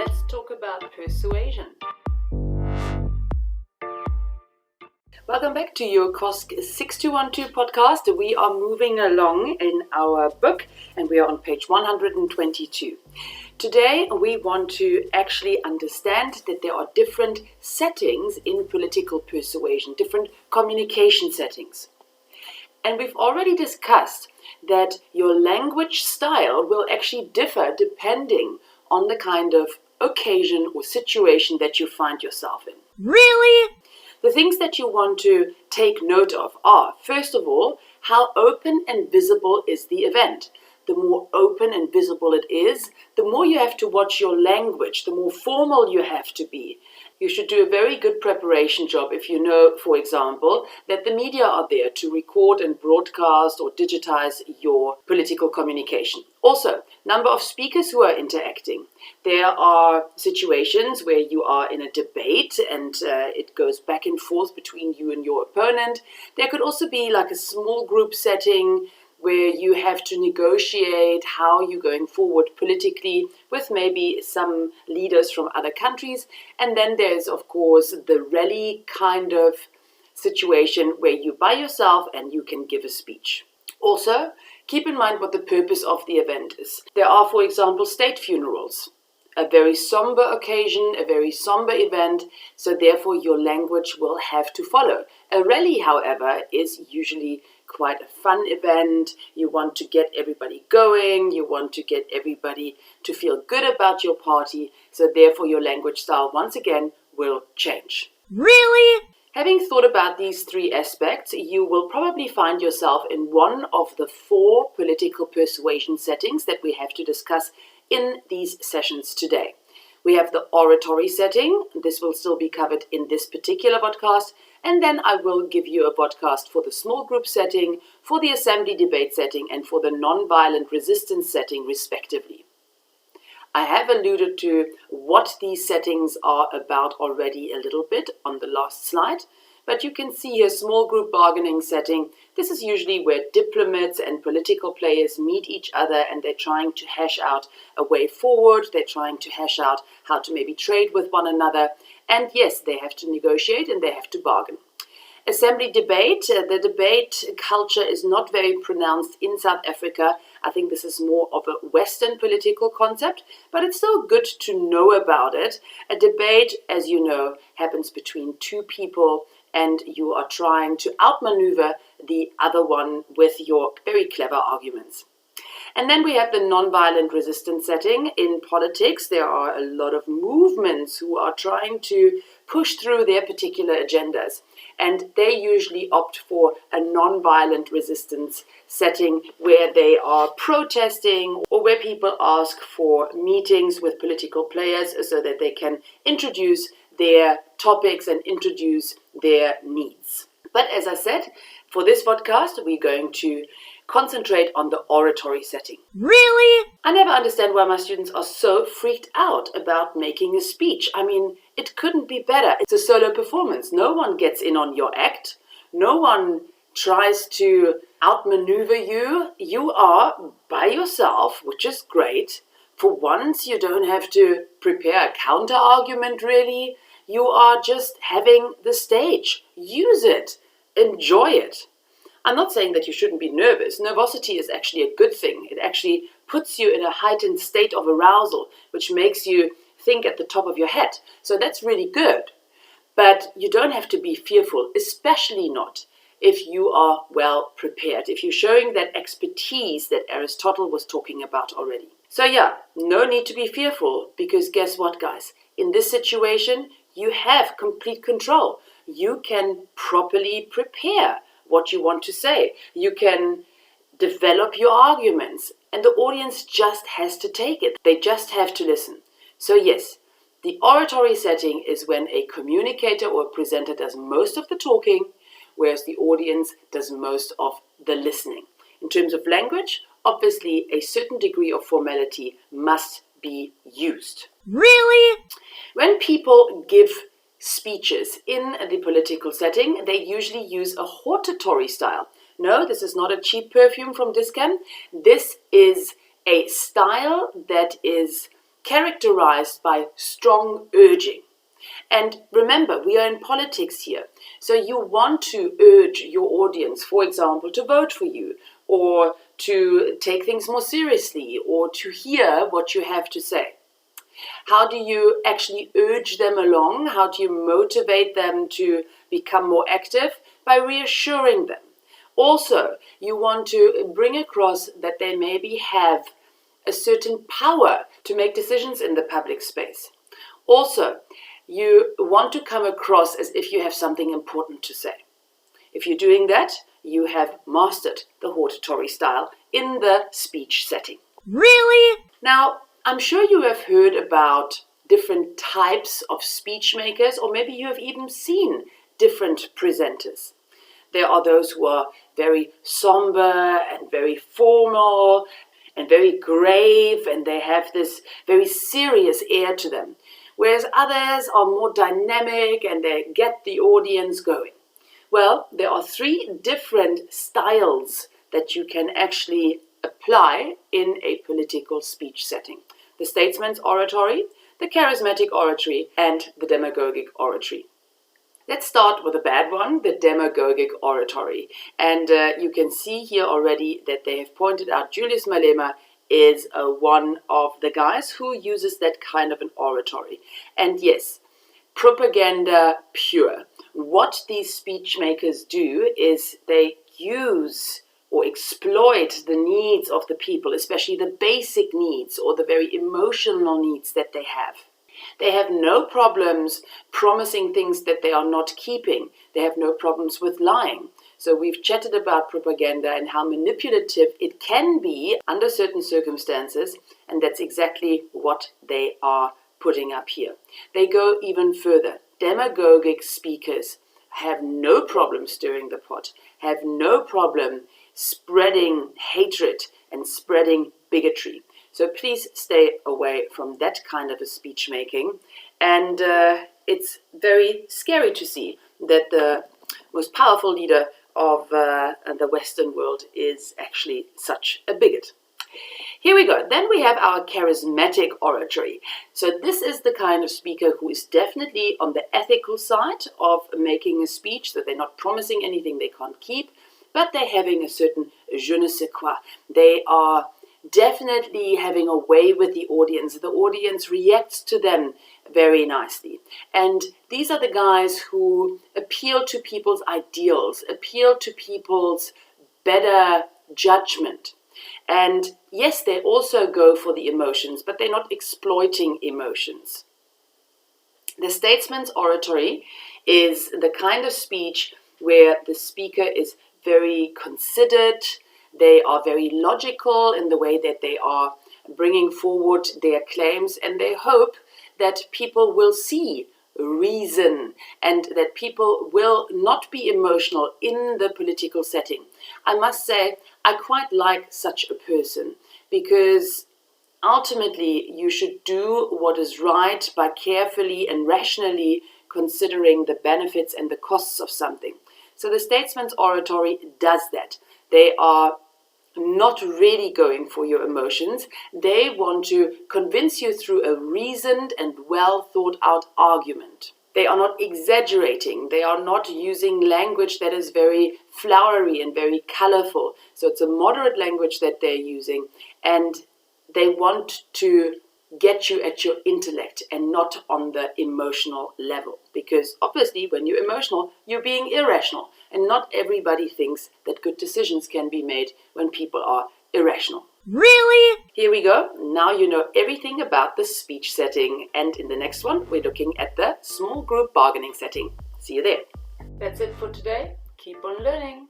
let's talk about persuasion. Welcome back to your COSC 6212 podcast. We are moving along in our book and we are on page 122. Today we want to actually understand that there are different settings in political persuasion, different communication settings. And we've already discussed that your language style will actually differ depending on the kind of occasion or situation that you find yourself in. Really? The things that you want to take note of are, first of all, how open and visible is the event. The more open and visible it is, the more you have to watch your language, the more formal you have to be. You should do a very good preparation job if you know, for example, that the media are there to record and broadcast or digitize your political communication. Also, number of speakers who are interacting. There are situations where you are in a debate and it goes back and forth between you and your opponent. There could also be like a small group setting where you have to negotiate how you're going forward politically with maybe some leaders from other countries. And then there's, of course, the rally kind of situation where you're by yourself and you can give a speech. Also, keep in mind what the purpose of the event is. There are, for example, state funerals. A very somber occasion, a very somber event, so therefore your language will have to follow. A rally, however, is usually quite a fun event. You want to get everybody going, you want to get everybody to feel good about your party, so therefore your language style once again will change. Really? Having thought about these three aspects, you will probably find yourself in one of the four political persuasion settings that we have to discuss in these sessions today. We have the oratory setting. This will still be covered in this particular podcast. And then I will give you a podcast for the small group setting, for the assembly debate setting, and for the non-violent resistance setting, respectively. I have alluded to what these settings are about already a little bit on the last slide, but you can see a small group bargaining setting. This is usually where diplomats and political players meet each other and they're trying to hash out a way forward. They're trying to hash out how to maybe trade with one another. And yes, they have to negotiate and they have to bargain. Assembly debate. The debate culture is not very pronounced in South Africa. I think this is more of a Western political concept, but it's still good to know about it. A debate, as you know, happens between two people and you are trying to outmaneuver the other one with your very clever arguments. And then we have the non-violent resistance setting. In politics, there are a lot of movements who are trying to push through their particular agendas. And they usually opt for a non-violent resistance setting where they are protesting or where people ask for meetings with political players so that they can introduce their topics and introduce their needs. But as I said, for this podcast, we're going to concentrate on the oratory setting. Really? I never understand why my students are so freaked out about making a speech. I mean, it couldn't be better. It's a solo performance. No one gets in on your act. No one tries to outmaneuver you. You are by yourself, which is great. For once, you don't have to prepare a counter-argument, really. You are just having the stage. Use it. Enjoy it. I'm not saying that you shouldn't be nervous. Nervosity is actually a good thing. It actually puts you in a heightened state of arousal, which makes you think at the top of your head. So that's really good. But you don't have to be fearful, especially not if you are well prepared, if you're showing that expertise that Aristotle was talking about already. So yeah, no need to be fearful, because guess what, guys? In this situation, you have complete control. You can properly prepare what you want to say. You can develop your arguments, and the audience just has to take it. They just have to listen. So yes, the oratory setting is when a communicator or a presenter does most of the talking, whereas the audience does most of the listening. In terms of language, obviously a certain degree of formality must be used. Really? When people give speeches in the political setting, they usually use a hortatory style. No, this is not a cheap perfume from Discam. This is a style that is characterized by strong urging. And remember, we are in politics here. So you want to urge your audience, for example, to vote for you, or to take things more seriously, or to hear what you have to say. How do you actually urge them along? How do you motivate them to become more active? By reassuring them. Also, you want to bring across that they maybe have a certain power to make decisions in the public space. Also, you want to come across as if you have something important to say. If you're doing that, you have mastered the Oratory style in the speech setting. Really? Now, I'm sure you have heard about different types of speech makers, or maybe you have even seen different presenters. There are those who are very somber and very formal and very grave, and they have this very serious air to them, whereas others are more dynamic and they get the audience going. Well, there are 3 different styles that you can actually apply in a political speech setting: the statesman's oratory, the charismatic oratory, and the demagogic oratory. Let's start with a bad one, the demagogic oratory. And you can see here already that they have pointed out Julius Malema is one of the guys who uses that kind of an oratory. And yes, propaganda pure. What these speech makers do is they use or exploit the needs of the people, especially the basic needs or the very emotional needs that they have. They have no problems promising things that they are not keeping. They have no problems with lying. So we've chatted about propaganda and how manipulative it can be under certain circumstances, and that's exactly what they are putting up here. They go even further. Demagogic speakers have no problem stirring the pot, have no problem spreading hatred and spreading bigotry. So please stay away from that kind of a speech making. And it's very scary to see that the most powerful leader of the Western world is actually such a bigot. Here we go. Then we have our charismatic oratory. So this is the kind of speaker who is definitely on the ethical side of making a speech, that they're not promising anything they can't keep, but they're having a certain je ne sais quoi. They are definitely having a way with the audience. The audience reacts to them very nicely. And these are the guys who appeal to people's ideals, appeal to people's better judgment. And yes, they also go for the emotions, but they're not exploiting emotions. The statesman's oratory is the kind of speech where the speaker is very considered. They are very logical in the way that they are bringing forward their claims, and they hope that people will see reason and that people will not be emotional in the political setting. I must say, I quite like such a person, because ultimately you should do what is right by carefully and rationally considering the benefits and the costs of something. So the statesman's oratory does that. They are not really going for your emotions. They want to convince you through a reasoned and well thought out argument. They are not exaggerating. They are not using language that is very flowery and very colorful. So it's a moderate language that they're using, and they want to get you at your intellect and not on the emotional level. Because obviously when you're emotional, you're being irrational. And not everybody thinks that good decisions can be made when people are irrational. Really? Here we go. Now you know everything about the speech setting. And in the next one, we're looking at the small group bargaining setting. See you there. That's it for today. Keep on learning.